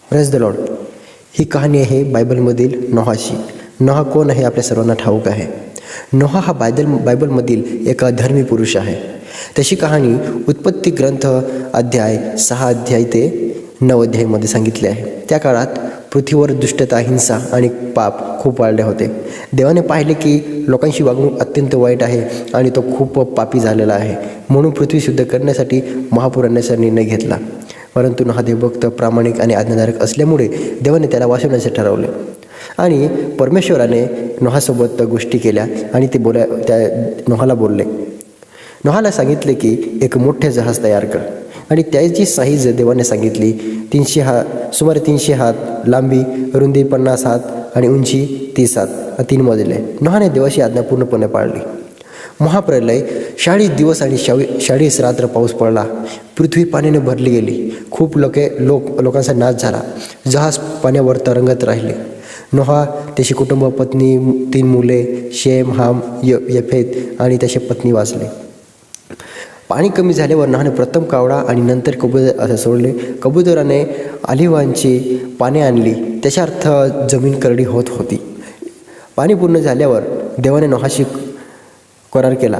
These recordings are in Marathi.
Praise the Lord. ही कहाणी आहे बायबलमधील नोहाची. नोहा कोण आहे आपल्या सर्वांना ठाऊक आहे. नोहा हा बायबलमधील एक धर्मी पुरुष आहे. त्याची कहाणी उत्पत्ती ग्रंथ अध्याय 6 अध्याय ते 9 अध्यायमध्ये सांगितले आहे. त्या काळात पृथ्वीवर दुष्टता, हिंसा आणि पाप खूप वाढले होते. देवाने पाहिले की लोकांची वागणूक अत्यंत वाईट आहे आणि तो खूप पापी झालेला आहे. म्हणून पृथ्वी शुद्ध करण्यासाठी महापूर आणण्याचा निर्णय घेतला. परंतु नोहा देवभक्त, प्रामाणिक आणि आज्ञाधारक असल्यामुळे देवाने त्याला वाचवण्याचे ठरवले. आणि परमेश्वराने नोहासोबत गोष्टी केल्या आणि त्या नोहाला बोलले. नोहाला सांगितले की एक मोठे जहाज तयार कर. आणि त्याची साईज देवाने सांगितली. 300 हात लांबी, रुंदी 50 हात आणि उंची 30 हात, 3 मजले. नोहाने देवाची आज्ञा पूर्णपणे पाळली. महाप्रलय 40 दिवस आणि 40 रात्र पाऊस पडला. पृथ्वी पाण्याने भरली गेली. खूप लोकांचा नाश झाला. जहाज पाण्यावर तरंगत राहिले. नोहा, त्याची कुटुंब, पत्नी, 3 मुले, शेम, हाम, यफेत आणि त्याची पत्नी वाचले. पाणी कमी झाल्यावर नोहाने प्रथम कावडा आणि नंतर कबूतर असे सोडले. कबुतराने ऑलिव्हांची पाने आणली. त्याचा अर्थ जमीन करडी होत होती. पाणी पूर्ण झाल्यावर देवाने नोहाशी करार केला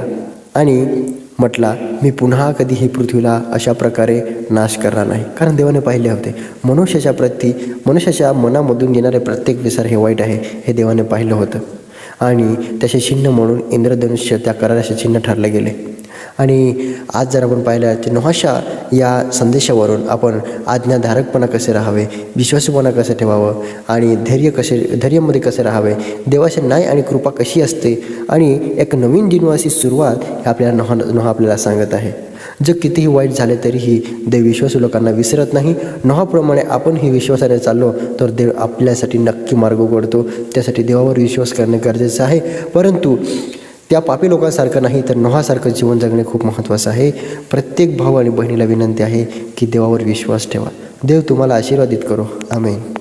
आणि म्हटला, मी पुन्हा कधीही पृथ्वीला अशा प्रकारे नाश करणार नाही. कारण देवाने पाहिले होते मनुष्याच्या मनामधून येणारे प्रत्येक विचार हे वाईट आहे हे देवाने पाहिलं होतं. आणि त्याचे चिन्ह म्हणून इंद्रधनुष्य त्या कराराचे चिन्ह ठरले गेले. आणि आज जर आपण पाहिलं तर नोहाच्या या संदेशावरून आपण आज्ञाधारकपणा कसे राहावे, विश्वासूपणा कसं ठेवावं आणि धैर्यामध्ये कसे राहावे, देवाचे न्याय आणि कृपा कशी असते आणि एक नवीन जीवनाची सुरुवात हे आपल्याला नोहा आपल्याला सांगत आहे. जग कितीही वाईट झाले तरीही देव विश्वासू लोकांना विसरत नाही. नोहाप्रमाणे आपणही विश्वासाने चाललो तर देव आपल्यासाठी नक्की मार्ग उघडतो. त्यासाठी देवावर विश्वास करणे गरजेचं आहे. परंतु त्या पापी लोकांसारखं नाही तर नोहासारखं जीवन जगणे खूप महत्त्वाचं आहे. प्रत्येक भाऊ आणि बहिणीला विनंती आहे की देवावर विश्वास ठेवा. देव तुम्हाला आशीर्वादित करो. आमेन.